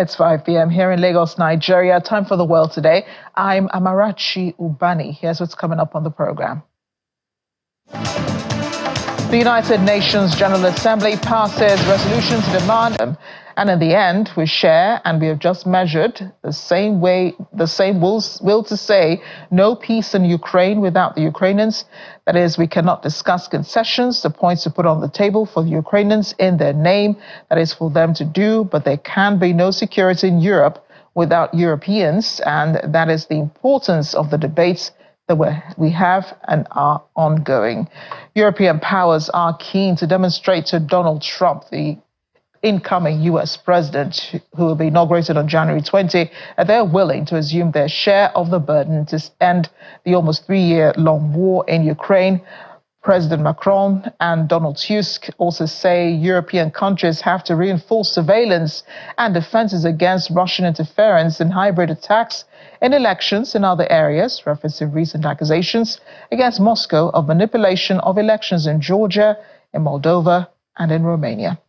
It's 5 p.m. here in Lagos, Nigeria. Time for the world today. I'm Amarachi Ubani. Here's what's coming up on the program. The United Nations General Assembly passes resolution to demand, and in the end, we share and we have just measured the same will to say no peace in Ukraine without the Ukrainians. That is, we cannot discuss concessions, the points to put on the table for the Ukrainians in their name. That is for them to do, but there can be no security in Europe without Europeans, and that is the importance of the debates that we have and are ongoing. European powers are keen to demonstrate to Donald Trump, the incoming U.S. president, who will be inaugurated on January 20, that they're willing to assume their share of the burden to end the almost 3-year-long war in Ukraine. President Macron and Donald Tusk also say European countries have to reinforce surveillance and defenses against Russian interference and hybrid attacks in elections in other areas, referencing recent accusations against Moscow of manipulation of elections in Georgia, in Moldova, and in Romania.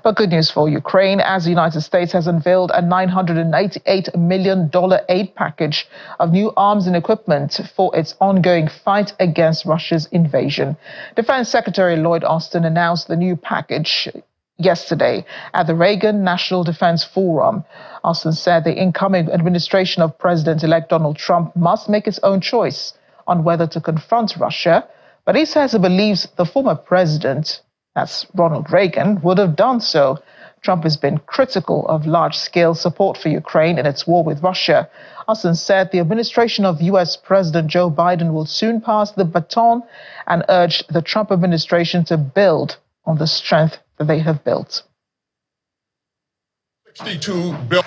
But good news for Ukraine, as the United States has unveiled a $988 million aid package of new arms and equipment for its ongoing fight against Russia's invasion. Defense Secretary Lloyd Austin announced the new package yesterday at the Reagan National Defense Forum. Austin said the incoming administration of President-elect Donald Trump must make its own choice on whether to confront Russia, but he says he believes the former president, that's Ronald Reagan, would have done so. Trump has been critical of large-scale support for Ukraine in its war with Russia. Austin said the administration of U.S. President Joe Biden will soon pass the baton and urged the Trump administration to build on the strength that they have built. $62 billion.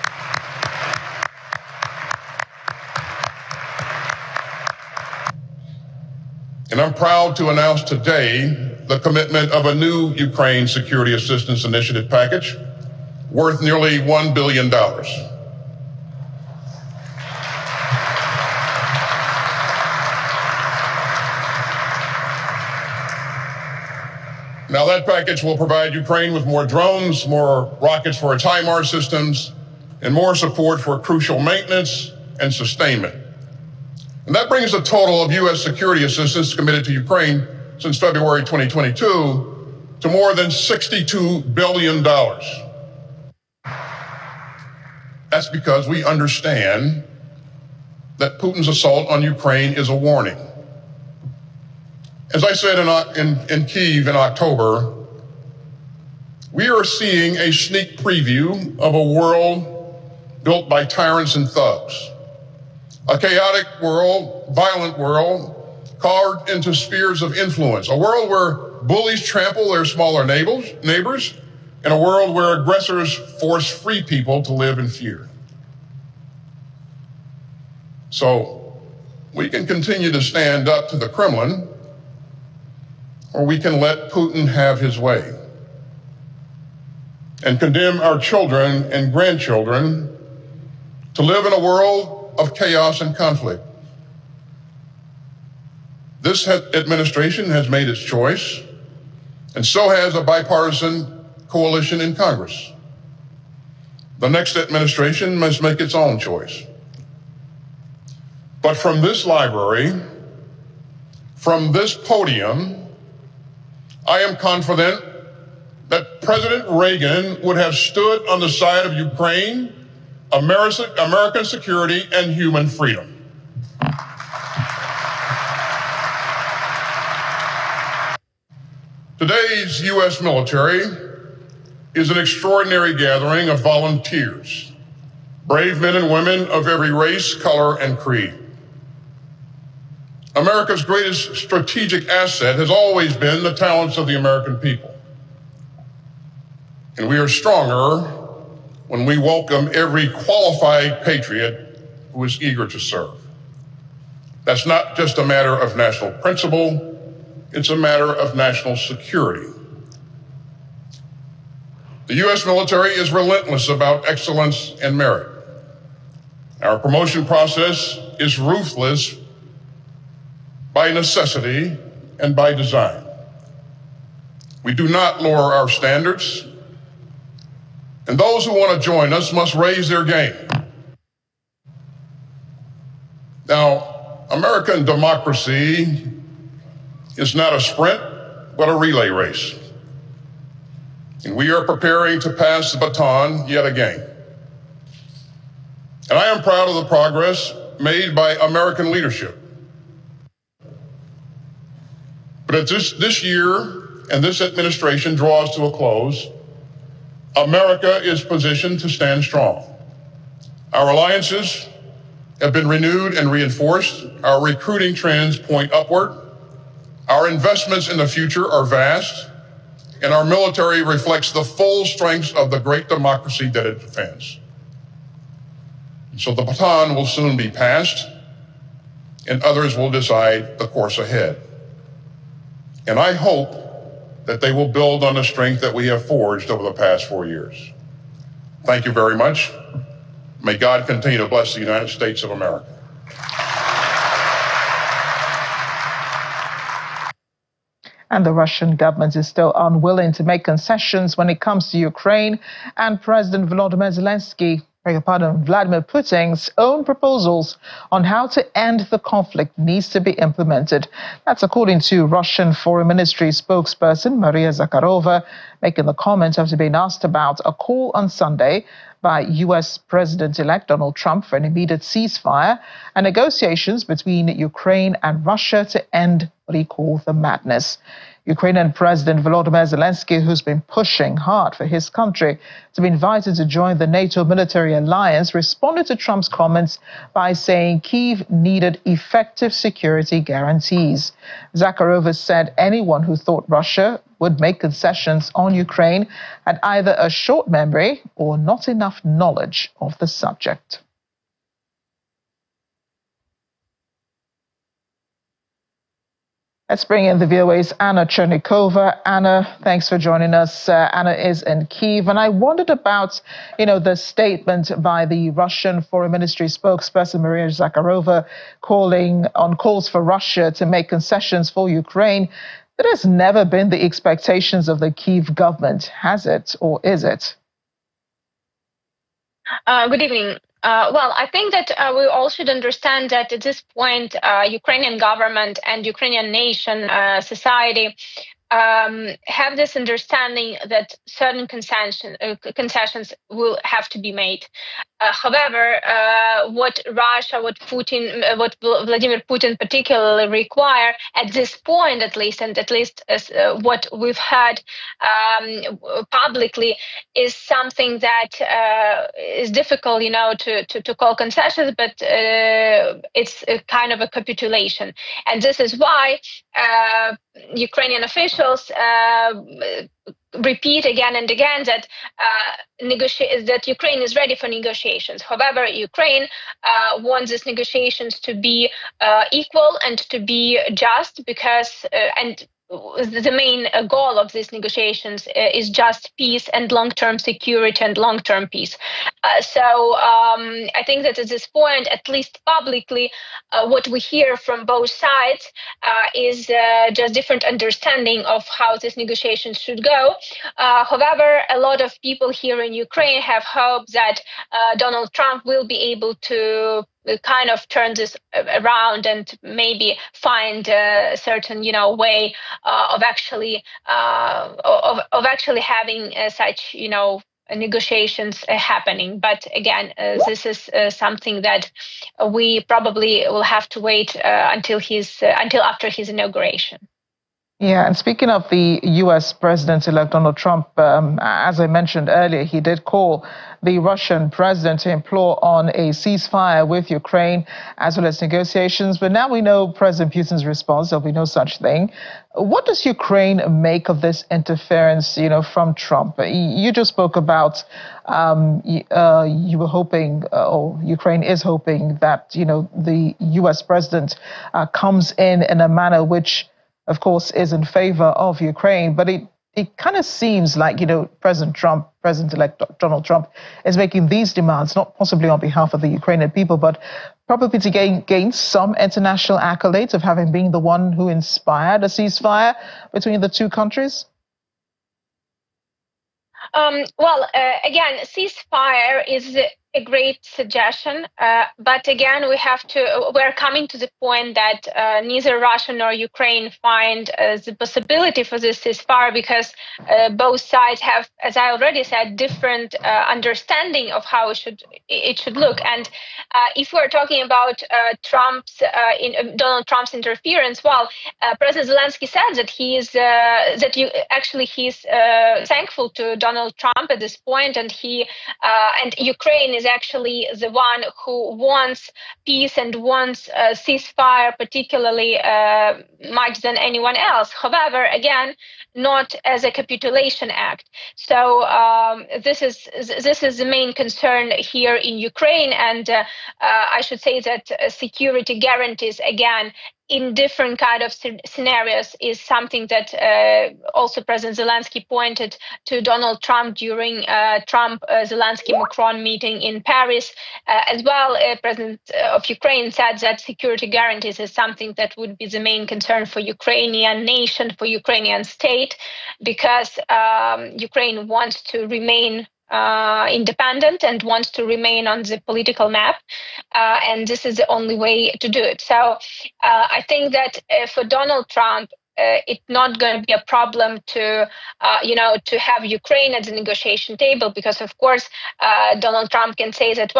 And I'm proud to announce today the commitment of a new Ukraine Security Assistance Initiative package worth nearly $1 billion. Now, that package will provide Ukraine with more drones, more rockets for its HIMARS systems, and more support for crucial maintenance and sustainment. And that brings the total of U.S. security assistance committed to Ukraine since February 2022 to more than $62 billion. That's because we understand that Putin's assault on Ukraine is a warning. As I said in Kyiv in October, we are seeing a sneak preview of a world built by tyrants and thugs. A chaotic world, violent world, carved into spheres of influence. A world where bullies trample their smaller neighbors, and a world where aggressors force free people to live in fear. So we can continue to stand up to the Kremlin, or we can let Putin have his way and condemn our children and grandchildren to live in a world of chaos and conflict. This administration has made its choice, and so has a bipartisan coalition in Congress. The next administration must make its own choice. But from this library, from this podium, I am confident that President Reagan would have stood on the side of Ukraine, American security, and human freedom. Today's U.S. military is an extraordinary gathering of volunteers, brave men and women of every race, color, and creed. America's greatest strategic asset has always been the talents of the American people. And we are stronger when we welcome every qualified patriot who is eager to serve. That's not just a matter of national principle, it's a matter of national security. The U.S. military is relentless about excellence and merit. Our promotion process is ruthless by necessity and by design. We do not lower our standards, and those who want to join us must raise their game. Now, American democracy is not a sprint, but a relay race. And we are preparing to pass the baton yet again. And I am proud of the progress made by American leadership. But as this year and this administration draws to a close, America is positioned to stand strong. Our alliances have been renewed and reinforced. Our recruiting trends point upward. Our investments in the future are vast, and our military reflects the full strengths of the great democracy that it defends. So the baton will soon be passed, and others will decide the course ahead. And I hope that they will build on the strength that we have forged over the past 4 years. Thank you very much. May God continue to bless the United States of America. And the Russian government is still unwilling to make concessions when it comes to Ukraine, and President Vladimir Putin's own proposals on how to end the conflict needs to be implemented. That's according to Russian Foreign Ministry spokesperson Maria Zakharova, making the comment after being asked about a call on Sunday by U.S. President-elect Donald Trump for an immediate ceasefire and negotiations between Ukraine and Russia to end what he called the madness. Ukrainian President Volodymyr Zelensky, who's been pushing hard for his country to be invited to join the NATO military alliance, responded to Trump's comments by saying Kyiv needed effective security guarantees. Zakharova said anyone who thought Russia would make concessions on Ukraine had either a short memory or not enough knowledge of the subject. Let's bring in the VOA's Anna Chernikova. Anna, thanks for joining us. Anna is in Kyiv, and I wondered about, the statement by the Russian Foreign Ministry spokesperson Maria Zakharova calling on calls for Russia to make concessions for Ukraine. That has never been the expectations of the Kyiv government, has it, or is it? Good evening. Well, I think that we all should understand that at this point, Ukrainian government and Ukrainian nation, society, have this understanding that certain concessions will have to be made. However, what Russia, what Vladimir Putin particularly require at this point, at least, and at least as what we've heard publicly, is something that is difficult, to call concessions, but it's a kind of a capitulation, and this is why Ukrainian officials repeat again and again that that Ukraine is ready for negotiations. However, Ukraine wants these negotiations to be equal and to be just, because and the main goal of these negotiations is just peace and long-term security and long-term peace. So I think that at this point, at least publicly, what we hear from both sides is just different understanding of how these negotiations should go. However, a lot of people here in Ukraine have hope that Donald Trump will be able to kind of turn this around and maybe find a certain, way of actually having such, negotiations happening. But again, this is something that we probably will have to wait until after his inauguration. Yeah, and speaking of the U.S. President-elect Donald Trump, as I mentioned earlier, he did call the Russian president to implore on a ceasefire with Ukraine as well as negotiations. But now we know President Putin's response, there'll be no such thing. What does Ukraine make of this interference, from Trump? You just spoke about you were hoping, or Ukraine is hoping that, the U.S. president comes in a manner which, of course, is in favor of Ukraine. But it kind of seems like, President-elect Donald Trump is making these demands, not possibly on behalf of the Ukrainian people, but probably to gain some international accolades of having been the one who inspired a ceasefire between the two countries. Again, ceasefire is a great suggestion, but again, we're coming to the point that neither Russia nor Ukraine find the possibility for this ceasefire because both sides have, as I already said, different understanding of how it should look. And if we're talking about Donald Trump's interference, President Zelensky said that he's thankful to Donald Trump at this point, and Ukraine is actually the one who wants peace and wants ceasefire particularly much than anyone else. However, again, not as a capitulation act. So this is the main concern here in Ukraine, and I should say that security guarantees again in different kind of scenarios is something that also President Zelensky pointed to Donald Trump during Trump-Zelensky-Macron meeting in Paris. As well, President of Ukraine said that security guarantees is something that would be the main concern for Ukrainian nation, for Ukrainian state, because Ukraine wants to remain independent and wants to remain on the political map, and this is the only way to do it. So I think that for Donald Trump, it's not going to be a problem to have Ukraine at the negotiation table, because of course Donald Trump can say that,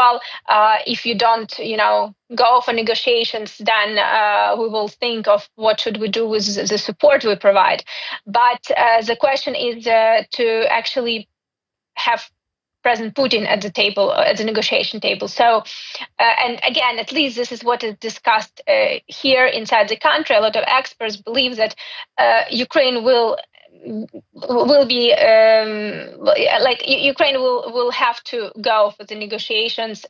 if you don't go for negotiations, then we will think of what should we do with the support we provide. But the question is to actually have President Putin at the table, at the negotiation table. So, and again, at least this is what is discussed here inside the country. A lot of experts believe that Ukraine will be Ukraine will have to go for the negotiations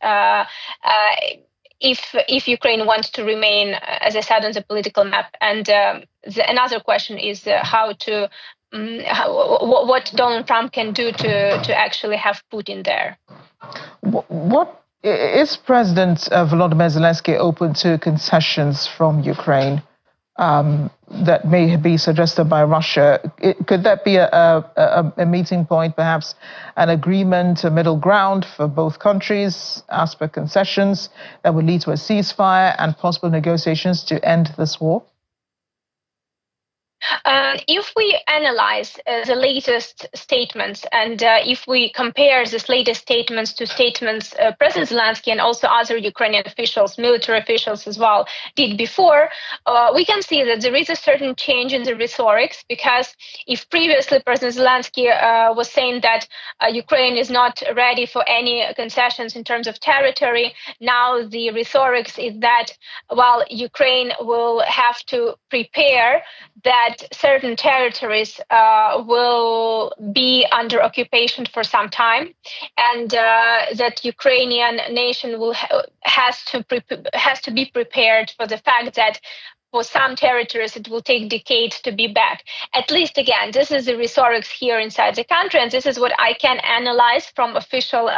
if Ukraine wants to remain, as I said, on the political map. And another question is what Donald Trump can do to actually have Putin there. What is President Volodymyr Zelensky open to concessions from Ukraine that may be suggested by Russia? Could that be a meeting point, perhaps an agreement, a middle ground for both countries, as per concessions that would lead to a ceasefire and possible negotiations to end this war? If we analyze the latest statements, and if we compare these latest statements to statements President Zelensky and also other Ukrainian officials, military officials as well, did before, we can see that there is a certain change in the rhetorics, because if previously President Zelensky was saying that Ukraine is not ready for any concessions in terms of territory, now the rhetorics is that, Ukraine will have to prepare that certain territories will be under occupation for some time, and that Ukrainian nation has to be prepared for the fact that for some territories it will take decades to be back. At least, again, this is the rhetorics here inside the country, and this is what I can analyze from official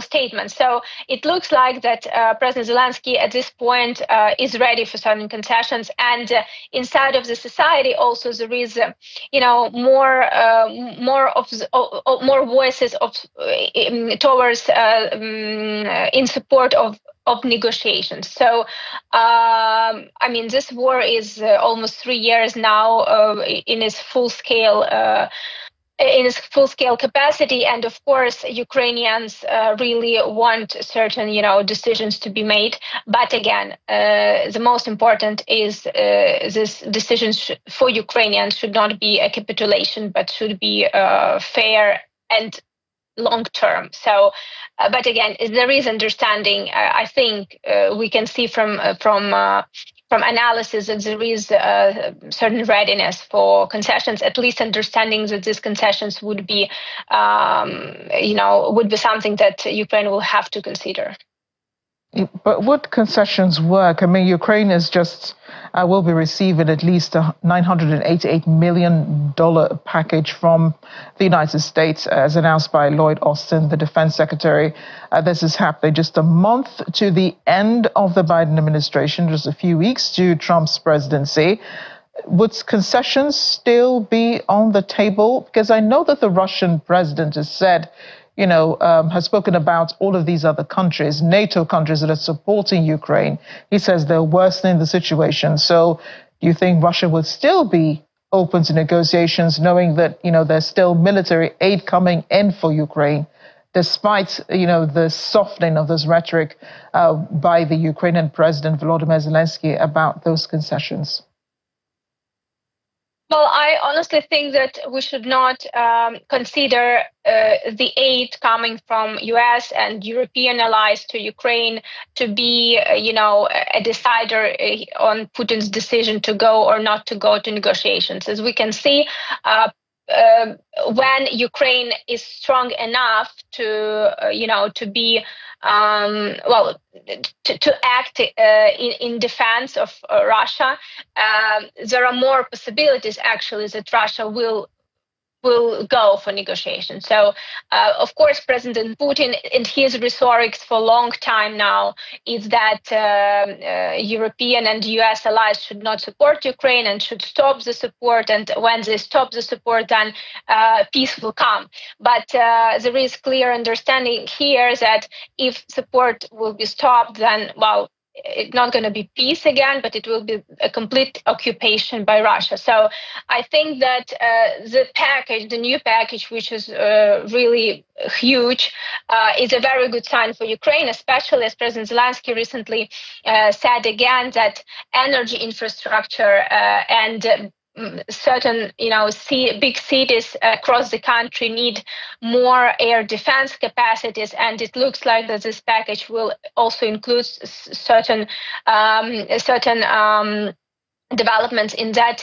statements. So it looks like that President Zelensky at this point is ready for certain concessions, and inside of the society also there is more voices towards in support of negotiations. So, this war is almost 3 years now in its full scale capacity, and of course, Ukrainians really want certain, decisions to be made. But again, the most important is this decisions for Ukrainians should not be a capitulation, but should be fair and long term. So, but again, there is understanding. I think we can see from analysis that there is certain readiness for concessions. At least understanding that these concessions would be, would be something that Ukraine will have to consider. But would concessions work? Ukraine is will be receiving at least a $988 million package from the United States, as announced by Lloyd Austin, the defense secretary. This is happening just a month to the end of the Biden administration, just a few weeks to Trump's presidency. would concessions still be on the table? Because I know that the Russian president has said, has spoken about all of these other countries, NATO countries that are supporting Ukraine. He says they're worsening the situation. So do you think Russia would still be open to negotiations, knowing that, there's still military aid coming in for Ukraine, despite, the softening of this rhetoric by the Ukrainian President Volodymyr Zelensky about those concessions? Well, I honestly think that we should not consider the aid coming from U.S. and European allies to Ukraine to be, a decider on Putin's decision to go or not to go to negotiations. As we can see, when Ukraine is strong enough to be to act in defense of Russia, there are more possibilities actually that Russia will go for negotiations. So, of course, President Putin and his rhetoric for a long time now is that European and US allies should not support Ukraine and should stop the support. And when they stop the support, then peace will come. But there is clear understanding here that if support will be stopped, then, well, it's not going to be peace again, but it will be a complete occupation by Russia. So I think that the new package, which is really huge, is a very good sign for Ukraine, especially as President Zelensky recently said again that energy infrastructure and certain, big cities across the country need more air defense capacities, and it looks like that this package will also include certain developments in that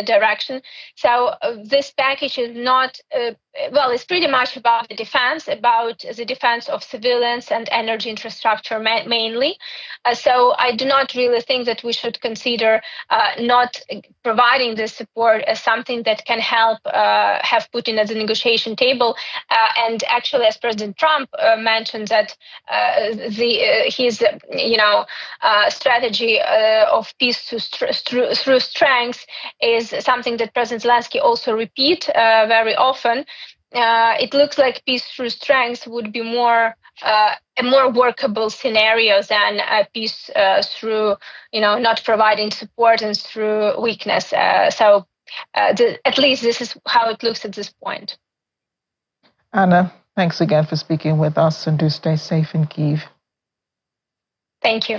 direction. So this package is not, it's pretty much about the defense of civilians and energy infrastructure mainly. So I do not really think that we should consider not providing this support as something that can help have Putin at the negotiation table. And actually, as President Trump mentioned, that his strategy of peace through strength is something that President Zelensky also repeat very often. It looks like peace through strength would be a more workable scenario than peace through, not providing support and through weakness. So at least this is how it looks at this point. Anna, thanks again for speaking with us, and do stay safe in Kyiv. Thank you.